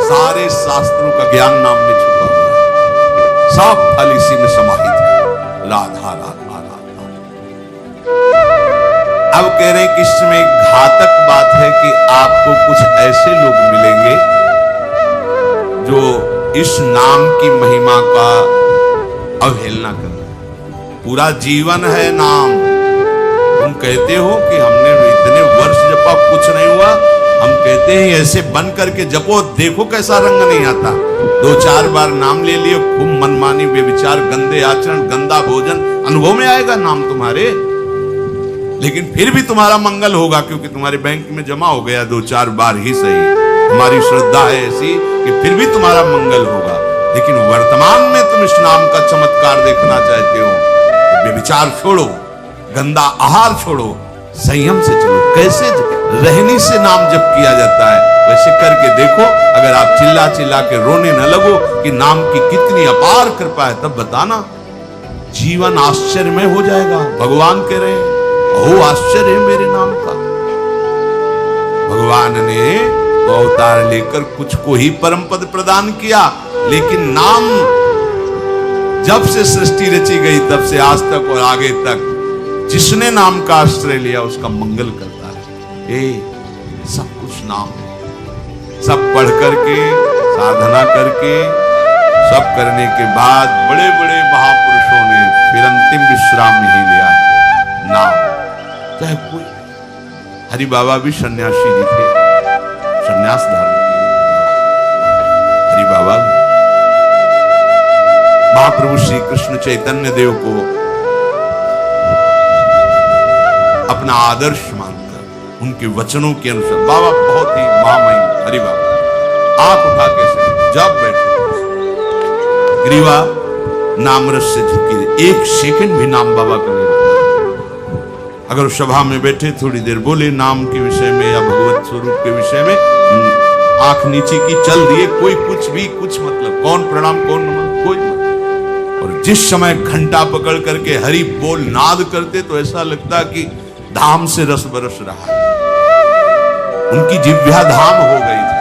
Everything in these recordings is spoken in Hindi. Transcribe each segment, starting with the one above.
सारे शास्त्रों का ज्ञान नाम में छुपा हुआ है, सब फल इसी में समाहित है। राधा राधा राधा। अब कह रहे हैं कि इसमें घातक बात है कि आपको कुछ ऐसे लोग मिलेंगे जो इस नाम की महिमा का अवहेलना कर रहे हैं। पूरा जीवन है नाम। तुम कहते हो कि हमने इतने वर्ष जपा, कुछ नहीं हुआ। हम कहते हैं ऐसे बन करके जपो, देखो कैसा रंग नहीं आता। 2-4 बार नाम ले लियो, खूब मनमानी व्यभिचार, गंदे आचरण, गंदा भोजन अनुभव में आएगा नाम तुम्हारे, लेकिन फिर भी तुम्हारा मंगल होगा, क्योंकि तुम्हारे बैंक में जमा हो गया 2-4 बार ही सही। हमारी श्रद्धा है ऐसी कि फिर भी तुम्हारा मंगल होगा। लेकिन वर्तमान में तुम इस नाम का चमत्कार देखना चाहते हो तो व्यभिचार छोड़ो, गंदा आहार छोड़ो, संयम से चलो। कैसे रहनी से नाम जप किया जाता है वैसे करके देखो। अगर आप चिल्ला चिल्ला के रोने न लगो कि नाम की कितनी अपार कृपा है, तब बताना, जीवन आश्चर्यमय हो जाएगा। भगवान कह रहे हैं हो आश्चर्य है मेरे नाम का। भगवान ने तो अवतार लेकर कुछ को ही परम पद प्रदान किया, लेकिन नाम जब से सृष्टि रची गई तब से आज तक और आगे तक जिसने नाम का आश्रय लिया उसका मंगल करता है। सब कुछ नाम है। सब पढ़ करके, साधना करके, सब करने के बाद बड़े बड़े महापुरुषों ने फिर अंतिम विश्राम ही लिया है, नाम। चाहे कोई, हरि बाबा भी सन्यासी जी थे, सन्यास धारण किए। हरि बाबा भी महाप्रभु श्री कृष्ण चैतन्य देव को अपना आदर्श मानकर उनके वचनों के अनुसार, बाबा बहुत ही महामहिम हरि बाबा आंख उठा के जब बैठे ग्रीवा नाम रस से झुकी, एक सेकंड भी नाम बाबा का नहीं रखा। अगर सभा में बैठे थोड़ी देर बोले नाम के विषय में या भगवत स्वरूप के विषय में, आंख नीचे की चल दिए, कोई कुछ भी कुछ मतलब, कौन प्रणाम कौन नमन, कोई मतलब। और जिस समय घंटा पकड़ करके हरि बोल नाद करते तो ऐसा लगता कि धाम से रस बरस रहा है। उनकी जिह्वा धाम हो गई थी।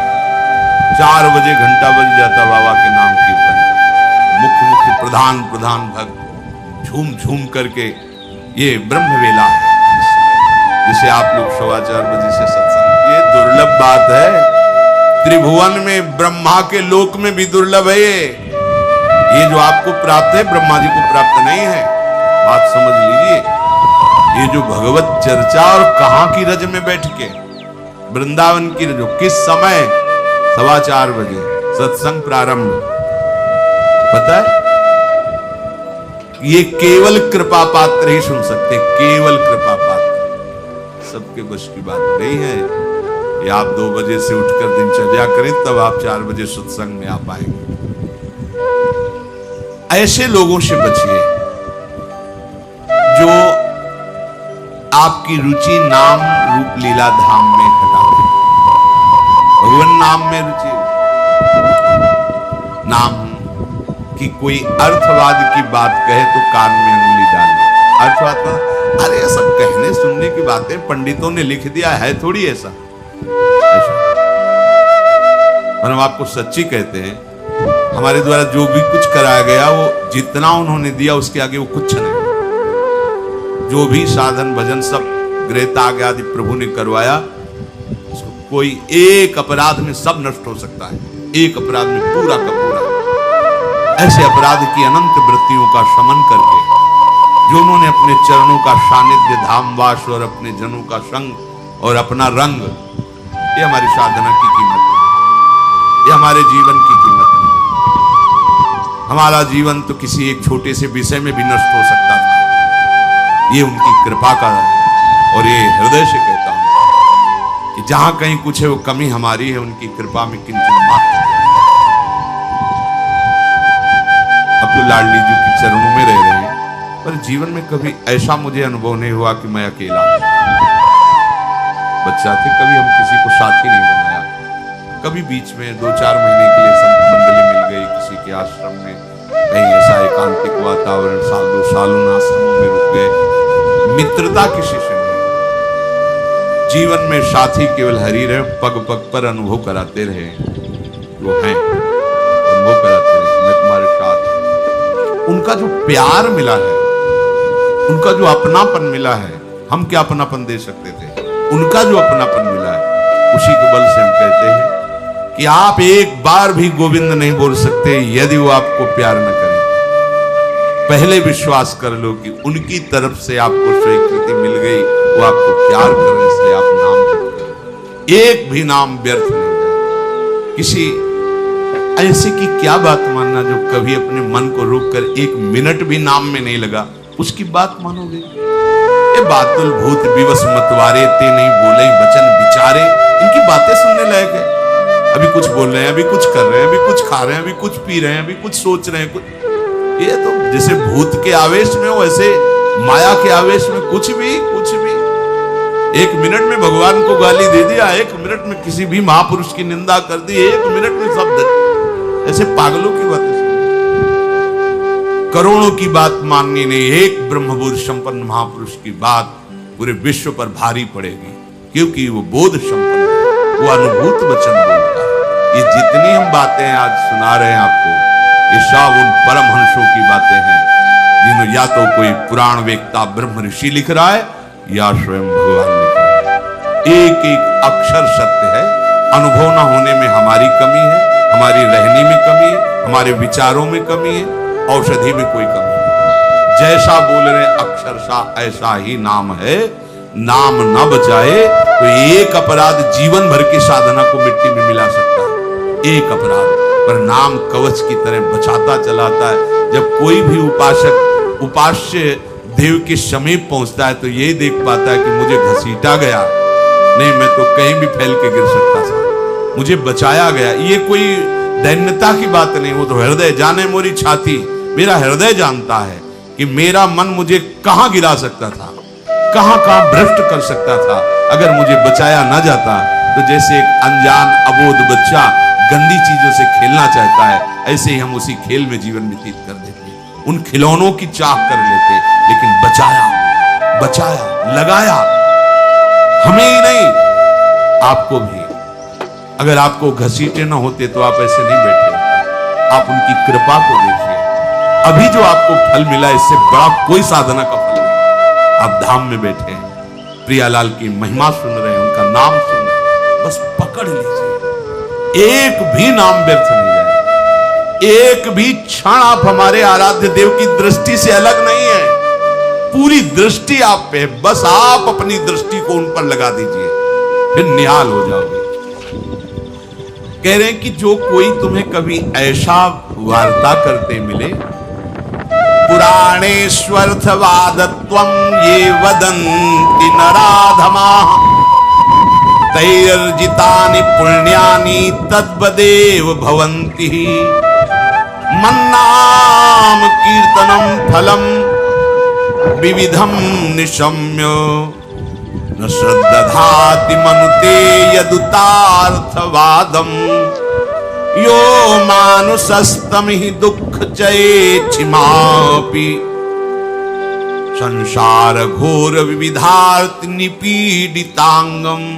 4 बजे घंटा बज जाता बाबा के नाम कीर्तन। मुख्य मुख्य प्रधान प्रधान भक्त झूम झूम करके, ये ब्रह्म वेला है जिसे आप लोग 4:15 बजे से सत्संग, ये दुर्लभ बात है। त्रिभुवन में ब्रह्मा के लोक में भी दुर्लभ है ये जो आपको प्राप्त है, ब्रह्मा जी को प्राप्त नहीं है। बात समझ लीजिए। ये जो भगवत चर्चा, और कहां की रज में बैठ के, वृंदावन की रज, किस समय 4:15 बजे सत्संग प्रारंभ, पता है? ये केवल कृपा पात्र ही सुन सकते, केवल कृपा पात्र। सबके बस की बात नहीं है। ये आप 2 बजे से उठकर दिनचर्या करें तब आप 4 बजे सत्संग में आ पाएंगे। ऐसे लोगों से बचिए जो आपकी रुचि नाम रूप लीला धाम में हटा दे। भगवान नाम में रुचि, नाम की कोई अर्थवाद की बात कहे तो कान में अंगुली डाले। अर्थवाद, अरे ये सब कहने सुनने की बातें पंडितों ने लिख दिया है, थोड़ी ऐसा। और हम आपको सच्ची कहते हैं, हमारे द्वारा जो भी कुछ कराया गया वो जितना उन्होंने दिया उसके आगे वो कुछ नहीं। जो भी साधन भजन सब गृहत्याग आदि प्रभु ने करवाया, कोई एक अपराध में सब नष्ट हो सकता है, एक अपराध में पूरा का पूरा। ऐसे अपराध की अनंत वृत्तियों का शमन करके जो उन्होंने अपने चरणों का सानिध्य, धामवास और अपने जनों का संग और अपना रंग, ये हमारी साधना की कीमत है, ये हमारे जीवन की कीमत है। हमारा जीवन तो किसी एक छोटे से विषय में भी नष्ट हो सकता था, ये उनकी कृपा का। और ये हृदय से कहता हूं कि जहां कहीं कुछ है वो कमी हमारी है, उनकी कृपा में किंचित मात्र। अब तो लाडली जी के चरणों में रह रहे हैं, पर जीवन में कभी ऐसा मुझे अनुभव नहीं हुआ कि मैं अकेला हूं। बच्चा थे, कभी हम किसी को साथी नहीं बनाया। कभी बीच में 2-4 महीने के लिए संत मंडली मिल गई किसी के आश्रम में, कहीं ऐसा एकांतिक वातावरण, 1-2 साल उन आश्रमों में रुक गए। मित्रता किसी से नहीं। जीवन में साथी केवल हरि रहे, पग पग पर अनुभव कराते रहे। वो हैं, अनुभव कराते रहे मैं तुम्हारे साथ हूं। उनका जो प्यार मिला है, उनका जो अपनापन मिला है, हम क्या अपनापन दे सकते थे, उनका जो अपनापन मिला है, उसी के बल से हम कहते हैं कि आप एक बार भी गोविंद नहीं बोल सकते यदि वो आपको प्यार न करें। पहले विश्वास कर लो कि उनकी तरफ से आपको स्वीकृति मिल गई, वो आपको प्यार कर रहे, इसलिए आप नाम जप करो। एक भी नाम व्यर्थ नहीं जाए। किसी ऐसे की क्या बात मानना जो कभी अपने मन को रोककर एक मिनट भी नाम में नहीं लगा, उसकी बात मानोगे? ये बातुल भूत विवश मतवारे ते नहीं बोले वचन विचारे, इनकी बातें सुनने लायक है। अभी कुछ बोल रहे हैं, अभी कुछ कर रहे हैं, अभी कुछ खा रहे हैं, अभी कुछ पी रहे हैं, अभी कुछ सोच रहे हैं, कुछ ये तो जैसे भूत के आवेश में हो, ऐसे माया के आवेश में कुछ भी। एक मिनट में भगवान को गाली दे दिया, एक मिनट में किसी भी महापुरुष की निंदा कर दी, एक मिनट में सब ऐसे पागलों की बातें सुन। करोड़ों की बात माननी नहीं, एक ब्रह्मबोध संपन्न महापुरुष की बात पूरे विश्व पर भारी पड़ेगी, क्योंकि वो बोध संपन्न है, वो अनुभूत वचन बोलता है। ये जितनी हम बातें आज सुना रहे हैं आपको, ये सब उन परमहंसों की बातें हैं, जिन्होंने या तो कोई पुराण वेत्ता ब्रह्म ऋषि लिख रहा है या स्वयं भगवान लिख रहा है। एक एक अक्षर सत्य है। अनुभव न होने में हमारी कमी है, हमारी रहनी में कमी है, हमारे विचारों में कमी है, औषधि में कोई कमी नहीं। जैसा बोल रहे अक्षरशा ऐसा ही नाम है। नाम न बचाए तो एक अपराध जीवन भर की साधना को मिट्टी में मिला सकता है, एक अपराध, पर नाम कवच की तरह बचाता चलाता है। जब कोई भी उपासक उपास्य देव के समीप पहुंचता है तो यही देख पाता है कि मुझे घसीटा गया नहीं, मैं तो कहीं भी फैल के गिर सकता था, मुझे बचाया गया। ये कोई दैन्यता की बात नहीं, वो तो हृदय जाने मोरी छाती, मेरा हृदय जानता है कि मेरा मन मुझे कहां गिरा सकता था, कहां कहां भ्रष्ट कर सकता था। अगर मुझे बचाया ना जाता तो जैसे एक अनजान अबोध बच्चा गंदी चीजों से खेलना चाहता है, ऐसे ही हम उसी खेल में जीवन व्यतीत कर देते, उन खिलौनों की चाह कर लेते। लेकिन बचाया, लगाया, हमें ही नहीं आपको भी। अगर आपको घसीटे ना होते तो आप ऐसे नहीं बैठे होते। आप उनकी कृपा को देखिए, अभी जो आपको फल मिला इससे बड़ा कोई साधना का फल नहीं। आप धाम में बैठे हैं, प्रियालाल की महिमा सुन रहे हैं, उनका नाम सुन रहे हैं, बस पकड़ लीजिए, एक भी नाम व्यर्थ नहीं जाए। एक भी क्षण आप हमारे आराध्य देव की दृष्टि से अलग नहीं है, पूरी दृष्टि आप पे, बस आप अपनी दृष्टि को उन पर लगा दीजिए, फिर निहाल हो जाओगे। कह रहे हैं कि जो कोई तुम्हें कभी ऐसा वार्ता करते मिले, पुराणेष्वर्थवादत्वं ये वदन्ति नराधमा, तैर्जितानि पुण्यानि तद्वदेव भवन्ति, मन्नाम कीर्तनं फलम् विविधं निशम्य, न श्रद्धाति मनुते यदुतार्थवादम्, यो मानुषस्तमिहि दुःखचयेच्छिमापि, संसार घोर विविधार्थ निपीडितांगम्,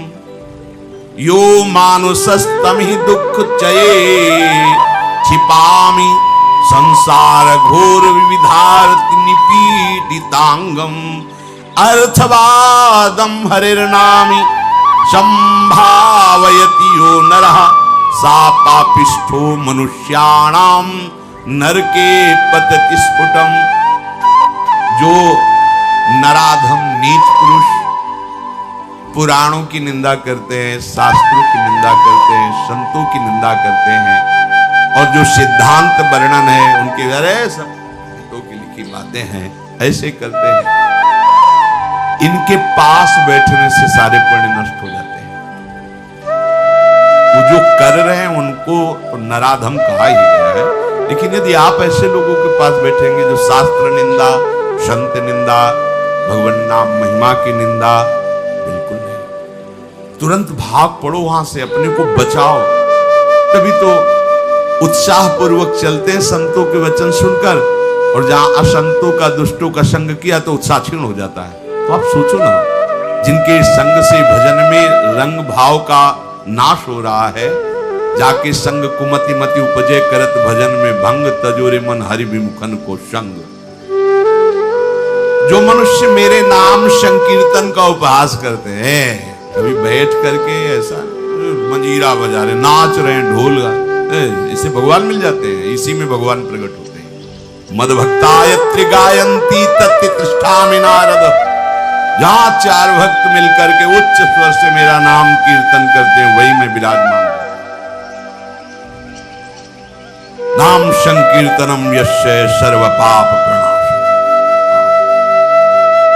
यो मानुषस्तमिहि दुःखचयेच्छिपामि, संसार घोर विविधार्थ निपीडितांगम्, अर्थवादं हरिर्नामि संभावयति यो नरः, सा पापिष्ठो मनुष्याणां नरके पतति स्फुटम्। जो नराधम नीच पुरुष पुराणों की निंदा करते हैं, शास्त्रों की निंदा करते हैं, संतों की निंदा करते हैं, और जो सिद्धांत वर्णन है उनके अरे सब संतों की लिखी बातें हैं, ऐसे करते हैं, इनके पास बैठने से सारे पुण्य नष्ट हो जाते हैं। वो जो कर रहे हैं उनको तो नराधम कहा ही गया है, लेकिन यदि आप ऐसे लोगों के पास बैठेंगे जो शास्त्र निंदा, संत निंदा, भगवान नाम महिमा की निंदा, बिल्कुल नहीं। तुरंत भाग पड़ो वहां से, अपने को बचाओ। तभी तो उत्साह पूर्वक चलते हैं संतों के वचन सुनकर, और जहां असंतों का, दुष्टों का संग किया तो उत्साह क्षीण हो जाता है। तो आप सोचो ना, जिनके संग से भजन में रंग भाव का नाश हो रहा है, जाके संग कुमति मति उपजे करत भजन में भंग तजोरे मन हरि विमुखन को संग। जो मनुष्य मेरे नाम संकीर्तन का उपहास करते हैं, कभी बैठ करके ऐसा मंजीरा बजा रहे, नाच रहे हैं, ढोल गाए, इससे भगवान मिल जाते हैं, इसी में भगवान प्रकट होते हैं। मद भक्तायत्रि गायन्ति तत्ति तिष्ठामि नारद। जहां चार भक्त मिलकर के उच्च स्वर से मेरा नाम कीर्तन करते हैं, वही मैं विराजमान। नाम संकीर्तनम यस्य सर्व पाप प्रणाश।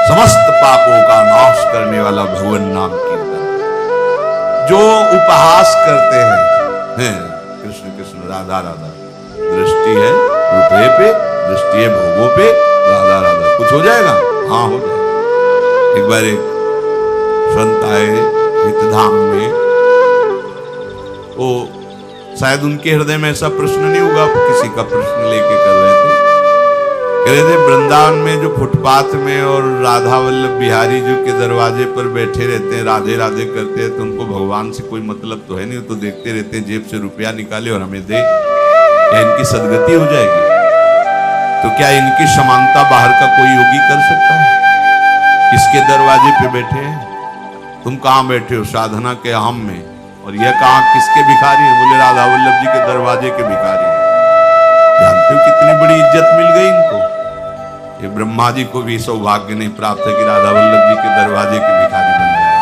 समस्त पापों का नाश करने वाला भगवान नाम कीर्तन। जो उपहास करते हैं कृष्ण कृष्ण राधा राधा, दृष्टि है रुपये पे, दृष्टि है भोगों पे, राधा राधा, कुछ हो जाएगा? हाँ हो जाएगा। एक बार एक संत आए हितधाम में, वो शायद उनके हृदय में ऐसा प्रश्न नहीं होगा, किसी का प्रश्न लेके कर रहे थे। कह रहे थे वृंदावन में जो फुटपाथ में और राधा वल्लभ बिहारी जी के दरवाजे पर बैठे रहते हैं, राधे राधे करते हैं, तो उनको भगवान से कोई मतलब तो है नहीं, तो देखते रहते हैं जेब से रुपया निकाले और हमें दे, क्या इनकी सदगति हो जाएगी? तो क्या इनकी समानता बाहर का कोई योगी कर सकता है? किसके दरवाजे पे बैठे हैं? तुम कहां बैठे हो? साधना के हम में। और यह कहां किसके भिखारी है? बोले राधा वल्लभ जी के दरवाजे के भिखारी। जानते हो कितनी बड़ी इज्जत मिल गई इनको? ये ब्रह्मा जी को भी सौभाग्य नहीं प्राप्त है कि राधा वल्लभ जी के दरवाजे के भिखारी बन जाए।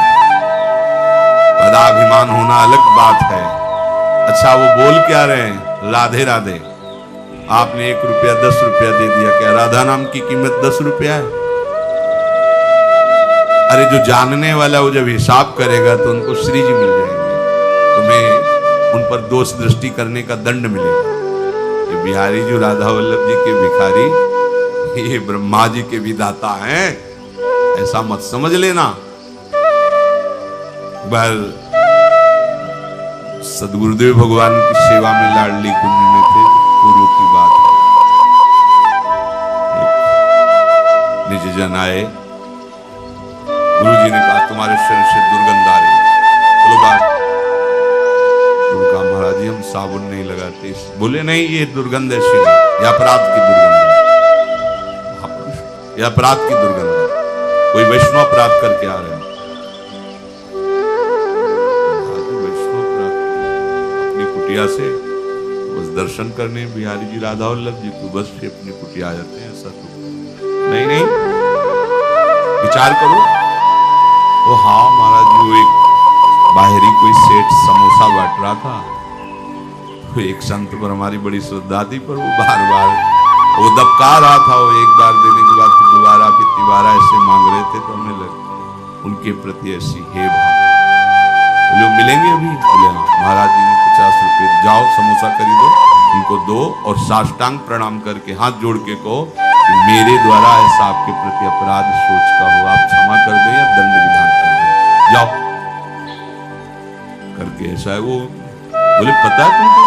पदाभिमान होना अलग बात है। अच्छा वो बोल क्या रहे हैं? राधे राधे। आपने 1 रुपया 10 रुपया दे दिया, क्या राधा नाम की कीमत 10 रुपया है? अरे जो जानने वाला वो जब हिसाब करेगा तो उनको श्री जी मिल जाएंगे, तुम्हें उन पर दोष दृष्टि करने का दंड मिलेगा। ये बिहारी जो राधा वल्लभ जी के भिखारी, ये ब्रह्मा जी के विधाता हैं, ऐसा मत समझ लेना। बल सदगुरुदेव भगवान की सेवा में लाडली कुंज में थे, पूर्व की बात है। निज जन आए, गुरुजी ने कहा तुम्हारे शरीर से दुर्गंध आ रही है, चलो बात। तो कहा महाराज जी हम साबुन नहीं लगाते। बोले नहीं, ये दुर्गंध ऐसी नहीं, यह अपराध की दुर्गंध है, यह अपराध की दुर्गंध है, कोई वैष्णव अपराध करके आ रहे हैं। वैष्णव अपराध अपनी कुटिया से बस दर्शन करने बिहारी जी राधा वल्लभ जी को बस से अपनी कुटिया आ जाते हैं, ऐसा तो नहीं। विचार करो। तो हाँ महाराज जी, वो एक बाहरी कोई सेठ समोसा बांट रहा था, तो एक संत पर हमारी बड़ी श्रद्धा थी, पर वो बार बार वो दबका रहा था, वो एक बार देने के बाद फिर दोबारा फिर तिबारा ऐसे मांग रहे थे, तो हमें लगा उनके प्रति ऐसी हे भाव। बोले मिलेंगे अभी? बोले महाराज जी ने 50 रुपये, जाओ समोसा खरीदो, उनको दो और साष्टांग प्रणाम करके हाथ जोड़ के कहो मेरे द्वारा ऐसा आपके प्रति अपराध सोच का हुआ, आप क्षमा कर दें या दंड विधान कर दें, जाओ करके। ऐसा है वो। बोले पता है तुमको?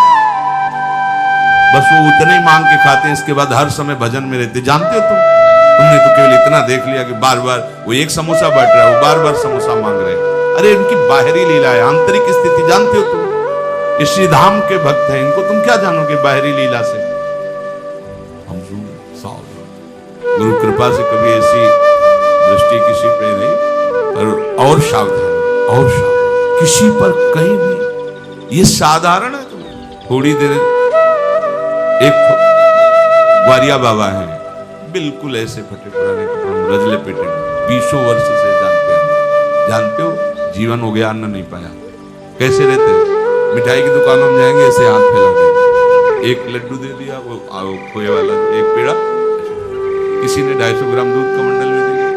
बस वो उतने ही मांग के खाते हैं, इसके बाद हर समय भजन में रहते। जानते हो तुमने तो केवल इतना देख लिया कि बार बार वो एक समोसा बांट रहा है, वो बार बार समोसा मांग रहे हैं। अरे इनकी बाहरी लीला है, आंतरिक स्थिति जानते हो तुम? ये श्री धाम के भक्त हैं, इनको तुम क्या जानोगे बाहरी लीला से? गुरु कृपा से कभी ऐसी दृष्टि किसी पे नहीं, पर और सावधान, और सावधान किसी पर कहीं भी। ये साधारण है। थोड़ी देर एक ग्वारिया बाबा है, बिल्कुल ऐसे फटे पुराने कपड़े रजले पेटे, 20 वर्ष से जानते हो, जीवन हो गया, अन्न नहीं पाया। कैसे रहते? मिठाई की दुकानों में जाएंगे, ऐसे हाथ फैला देंगे, एक लड्डू दे दिया, वो खोए वाला एक पेड़ा, किसी ने 250 ग्राम दूध का मंडल भी दिया,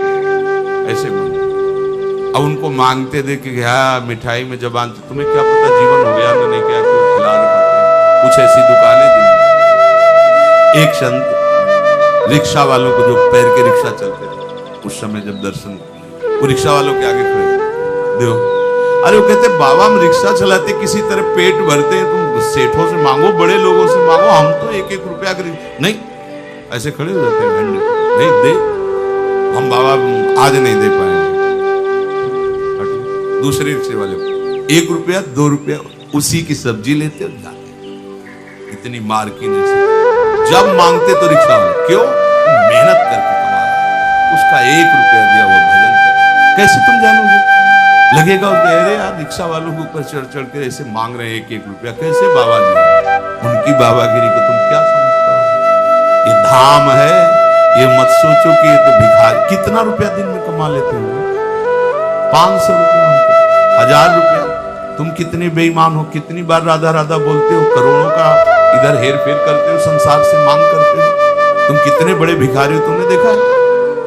ऐसे मांगे। अब उनको मांगते देखे गया मिठाई में जबान, तुम्हें क्या पता जीवन हो गया न नहीं क्या, क्यों खिला रखा। कुछ ऐसी दुकानें जिनमें एक संत रिक्शा वालों को, जो पैर के रिक्शा चलते थे उस समय, जब दर्शन, वो रिक्शा वालों के आगे खड़े दो। अरे वो कहते बाबा हम रिक्शा चलाते, किसी तरह पेट भरते हैं, तुम सेठों से मांगो, बड़े लोगों से मांगो, हम तो 1-1 रुपया नहीं। ऐसे खड़े हो जाते हैं, नहीं दे, हम बाबा आज नहीं दे पाएंगे। दूसरे रिक्शे वाले 1 रुपया 2 रुपया उसी की सब्जी लेते और जाते। इतनी मार्किन है। जब मांगते तो रिक्शा वाले, क्यों? मेहनत करके कमा रहा है, उसका 1 रुपया दिया वो भजन कर। कैसे तुम जानोगे? लगेगा उसको, अरे यार रिक्शा वालों के ऊपर चढ़ चढ़ के ऐसे मांग रहे हैं 1-1 रुपया, कैसे बाबा जी? उनकी बाबागिरी को तुम क्या समझते हो? ये धाम है, ये मत सोचो कि ये तो भिखारी। कितना रुपया दिन में कमा लेते हो? 500 रुपया, 1000 रुपया। तुम कितने बेईमान हो, कितनी बार राधा राधा बोलते हो, करोड़ों का इधर हेर फेर करते हो, संसार से मांग करते हो। तुम कितने बड़े भिखारी हो, तुमने देखा है?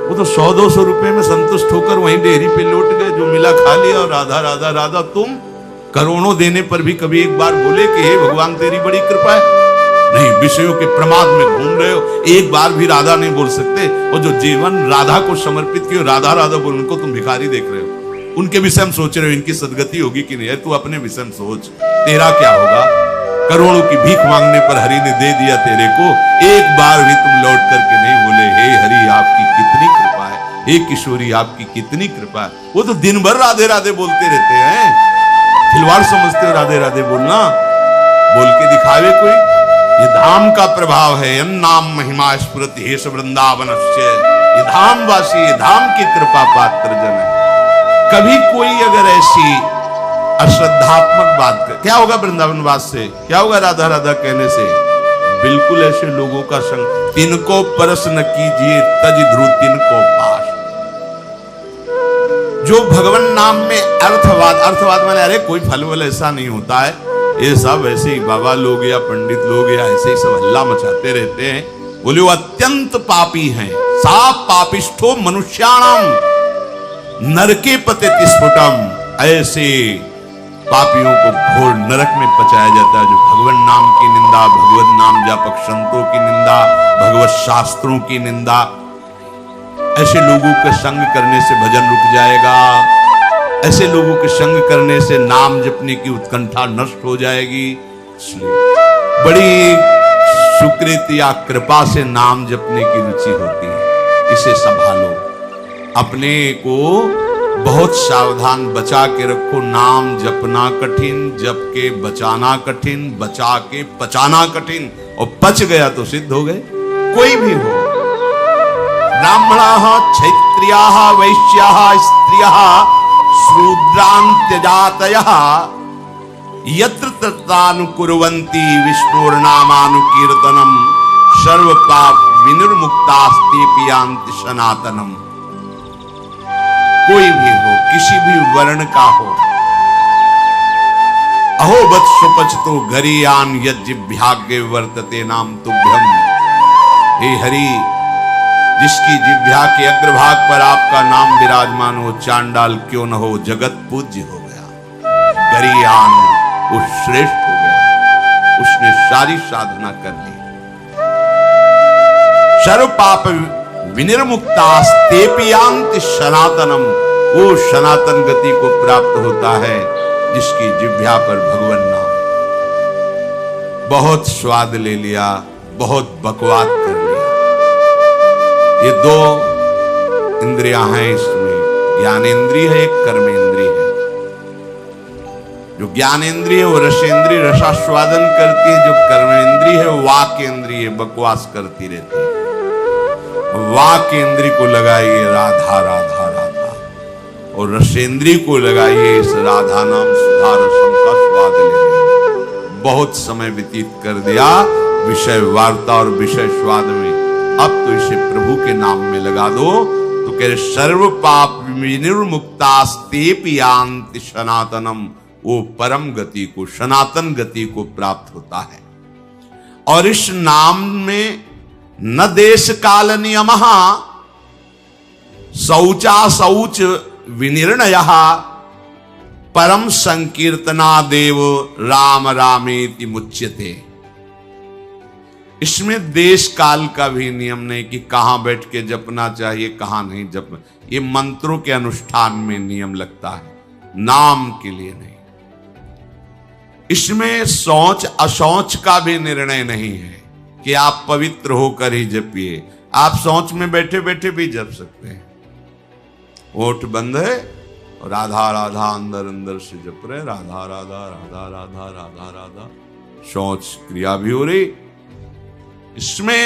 वो तो 100-200 रुपए में संतुष्ट होकर वहीं डेयरी पे लौट गए, जो मिला खा लिया और राधा राधा राधा। तुम करोड़ों देने पर भी कभी एक बार बोले कि हे भगवान तेरी बड़ी कृपा है? नहीं, विषयों के प्रमाद में घूम रहे हो, एक बार भी राधा नहीं बोल सकते। और जो जीवन राधा को समर्पित किए, राधा राधा बोल, उनको तुम भिखारी देख रहे हो। उनके विषय में सोच रहे हो इनकी सदगति होगी कि नहीं? तू अपने विषय में सोच, तेरा क्या होगा? करोड़ों की भीख मांगने पर हरि ने दे दिया तेरे को, एक बार भी तुम लौट करके नहीं बोले हे हरि आपकी कितनी कृपा है, हे किशोरी आपकी कितनी कृपा है। वो तो दिन भर राधे राधे बोलते रहते हैं। खिलवाड़ समझते हो राधे राधे बोलना? बोल के दिखावे कोई? ये धाम का प्रभाव है। नाम महिमा स्फुरति हेश वृंदावनस्य। ये धाम वासी, ये धाम की कृपा पात्र जन है। कभी कोई अगर ऐसी अश्रद्धात्मक बात कर, क्या होगा वृंदावन वास से? क्या होगा राधा राधा कहने से? बिल्कुल ऐसे लोगों का संग। तिनको परस न कीजिए तज ध्रुव तिनको पास। जो भगवान नाम में अर्थवाद माने अरे कोई फल वल ऐसा नहीं होता है, ये सब ऐसे ही बाबा लोग या पंडित लोग या ऐसे ही सब हल्ला मचाते रहते हैं। बोले वो अत्यंत पापी हैं। सा पापिष्ठो मनुष्याणाम नरके पतित स्फुटम। ऐसे पापियों को घोर नरक में पचाया जाता है जो भगवान नाम की निंदा, भगवत नाम जापक संतों की निंदा, भगवत शास्त्रों की निंदा। ऐसे लोगों के संग करने से भजन रुक जाएगा। ऐसे लोगों के संग करने से नाम जपने की उत्कंठा नष्ट हो जाएगी। इसलिए बड़ी सुकृत या कृपा से नाम जपने की रुचि होती है। इसे संभालो, अपने को बहुत सावधान बचा के रखो। नाम जपना कठिन, जप के बचाना कठिन, बचा के पचाना कठिन। और पच गया तो सिद्ध हो गए। कोई भी हो, ब्राह्मणाः क्षत्रियाः वैश्याः स्त्रियः शूद्रान्त्यजातयः यत्र तत्रानुकुर्वन्ति विष्णुर्नामानुकीर्तनम् सर्व पाप विनिर्मुक्तास्तेऽपि यान्ति सनातनम्। कोई भी हो, किसी भी वर्ण का हो। अहो वत्सुपच तो गरीयान यज्जिभ्याग्य वर्तते नाम तुभ्यम। हे हरि, जिसकी जिह्वा के अग्रभाग पर आपका नाम विराजमान हो, चांडाल क्यों न हो, जगत पूज्य हो गया। गरीयान, वो श्रेष्ठ हो गया, उसने सारी साधना कर ली। सर्व पाप विनिर्मुक्तास्तेऽपि यान्ति सनातनम। वो सनातन गति को प्राप्त होता है जिसकी जिह्वा पर भगवान नाम। बहुत स्वाद ले लिया, बहुत बकवाद कर लिया। ये 2 इंद्रियां हैं इसमें, ज्ञानेंद्रिय है, एक कर्मेंद्रिय है। जो ज्ञानेंद्रिय है वो रसेंद्रिय रसास्वादन करती है, जो कर्मेंद्रिय है वो वाक्येंद्रिय बकवास करती रहती है। वाक्येंद्रिय को लगाइए राधा राधा राधा, और रसेंद्रिय को लगाइए इस राधा नाम सुधा रसम का स्वाद लेने। बहुत समय व्यतीत कर दिया विषय वार्ता और विषय स्वाद में, अब तो इसे प्रभु के नाम में लगा दो। तो कह रहे सर्व पाप विनिर्मुक्तास्तेऽपि यान्ति सनातनम। वो परम गति को, सनातन गति को प्राप्त होता है। और इस नाम में न देश काल नियमः शौचा शौच विनिर्णयः परम संकीर्तना देव राम रामेति मुच्यते। इसमें देश काल का भी नियम नहीं कि कहां बैठ के जपना चाहिए, कहां नहीं जपना। ये मंत्रों के अनुष्ठान में नियम लगता है, नाम के लिए नहीं। इसमें शौच अशौच का भी निर्णय नहीं है कि आप पवित्र होकर ही जपिए। आप शौच में बैठे बैठे भी जप सकते हैं। ओठ बंद है, राधा राधा अंदर अंदर से जप रहे, राधा राधा राधा राधा राधा राधा। शौच क्रिया भी हो रही। इसमें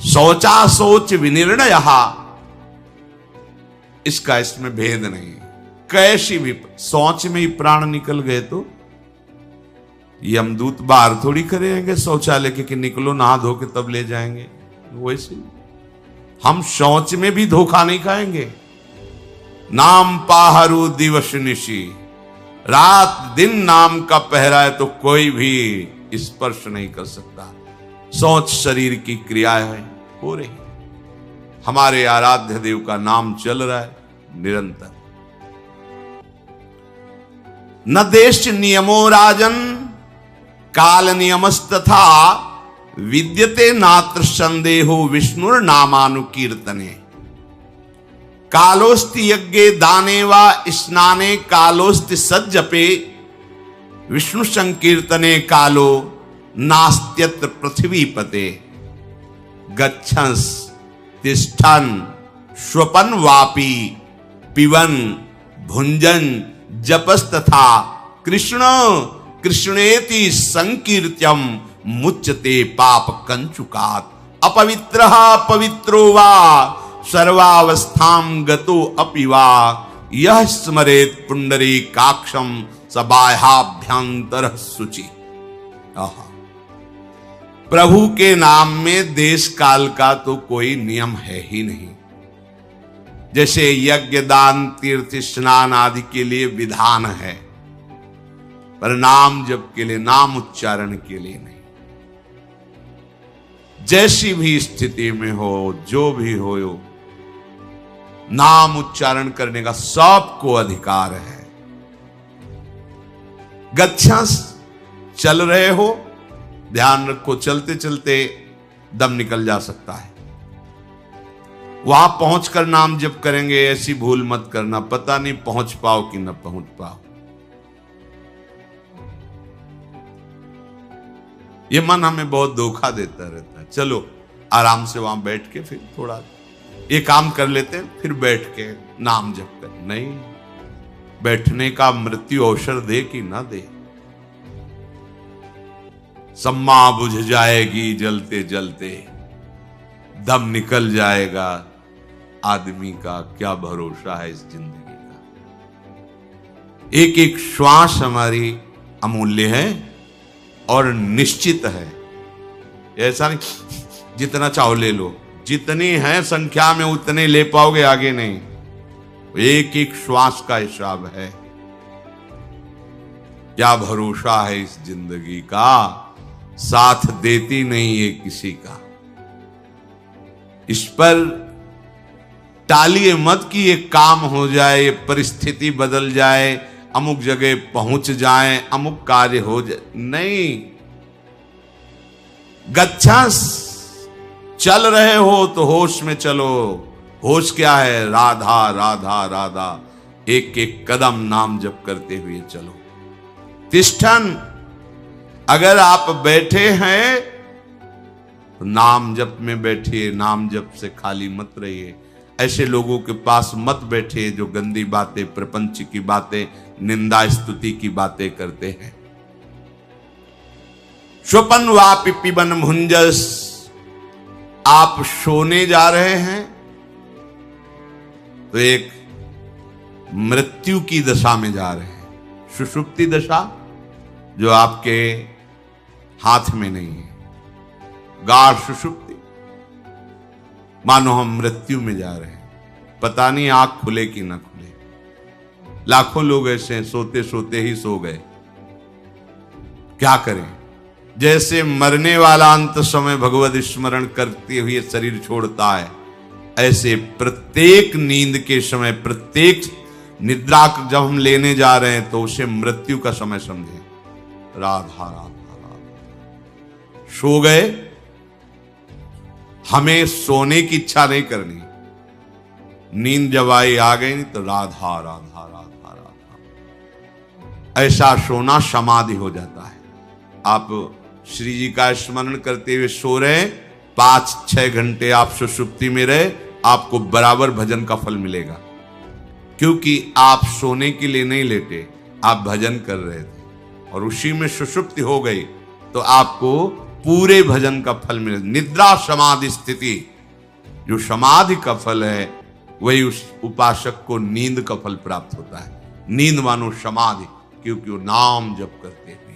शौचा शौच विनिर्णय, इसका इसमें भेद नहीं। कैसी भी शौच में ही प्राण निकल गए तो यमदूत बाहर थोड़ी करेंगे शौचालय के कि निकलो नहा धो के तब ले जाएंगे। वैसे हम शौच में भी धोखा नहीं खाएंगे। नाम पाहरू दिवस निशी, रात दिन नाम का पहरा है तो कोई भी स्पर्श नहीं कर सकता। शौच शरीर की क्रिया है, हो रही। हमारे आराध्य देव का नाम चल रहा है निरंतर। न देश नियमो राजन काल नियमस्तथा विद्यते नात्र संदेहो विष्णुर नामानुकीर्तने। कालोस्ति यज्ञे दाने वा स्नाने कालोस्ति सज्जपे विष्णु संकीर्तने कालो नास्त्यत्र पृथ्वीपते। गच्छंस तिष्ठन श्वपन वापी पिवन भुंजन जपस्तथा कृष्ण कृष्णेति संकीर्त्यम मुच्यते पाप कंचुकात्। अपवित्रः पवित्रो वा सर्वावस्थां गतो अपि वा यः स्मरेत् पुंडरीकाक्षं स बाह्याभ्यंतरः शुचि। प्रभु के नाम में देश काल का तो कोई नियम है ही नहीं। जैसे यज्ञ दान तीर्थ स्नान आदि के लिए विधान है, पर नाम जप के लिए, नाम उच्चारण के लिए नहीं। जैसी भी स्थिति में हो, जो भी हो, नाम उच्चारण करने का सबको अधिकार है। गच्छंस, चल रहे हो, ध्यान रखो, चलते चलते दम निकल जा सकता है। वहां पहुंचकर नाम जप करेंगे, ऐसी भूल मत करना, पता नहीं पहुंच पाओ कि न पहुंच पाओ। ये मन हमें बहुत धोखा देता रहता है। चलो आराम से वहां बैठ के फिर थोड़ा ये काम कर लेते हैं, फिर बैठ के नाम जप कर। नहीं, बैठने का मृत्यु अवसर दे कि ना दे। सम्मा बुझ जाएगी जलते जलते, दम निकल जाएगा। आदमी का क्या भरोसा है इस जिंदगी का। एक एक श्वास हमारी अमूल्य है और निश्चित है। ऐसा नहीं जितना चाहो ले लो, जितनी है संख्या में उतने ले पाओगे, आगे नहीं। एक एक श्वास का हिसाब है। क्या भरोसा है इस जिंदगी का, साथ देती नहीं है किसी का। इस पर टालिए मत कि ये काम हो जाए, ये परिस्थिति बदल जाए, अमुक जगह पहुंच जाए, अमुक कार्य हो जाए। नहीं, गच्छंस, चल रहे हो तो होश में चलो। होश क्या है? राधा राधा राधा। एक एक कदम नाम जप करते हुए चलो। तिष्ठन, अगर आप बैठे हैं तो नाम जप में बैठिए, नाम जप से खाली मत रहिए। ऐसे लोगों के पास मत बैठिए जो गंदी बातें, प्रपंच की बातें, निंदा स्तुति की बातें करते हैं। स्वपन वापि पिबन भुंजस, आप सोने जा रहे हैं तो एक मृत्यु की दशा में जा रहे हैं। सुषुप्ति दशा जो आपके हाथ में नहीं है, गाढ़ सुषुप्ति, मानो हम मृत्यु में जा रहे हैं। पता नहीं आंख खुले कि ना खुले। लाखों लोग ऐसे हैं, सोते सोते ही सो गए। क्या करें? जैसे मरने वाला अंत समय भगवत स्मरण करते हुए शरीर छोड़ता है, ऐसे प्रत्येक नींद के समय, प्रत्येक निद्रा जब हम लेने जा रहे हैं तो उसे मृत्यु का समय समझें। राधा राधा राधा। सो गए, हमें सोने की इच्छा नहीं करनी। नींद जब आई आ गई नहीं तो राधा राधा राधा राधा। ऐसा सोना समाधि हो जाता है। आप श्री जी का स्मरण करते हुए सो रहे, 5-6 घंटे आप सुषुप्ति में रहे, आपको बराबर भजन का फल मिलेगा। क्योंकि आप सोने के लिए नहीं लेटे, आप भजन कर रहे थे और उसी में सुषुप्ति हो गई तो आपको पूरे भजन का फल मिले। निद्रा समाधि स्थिति, जो समाधि का फल है वही उस उपासक को नींद का फल प्राप्त होता है। नींद मानो समाधि, क्योंकि वो नाम जप करते हैं।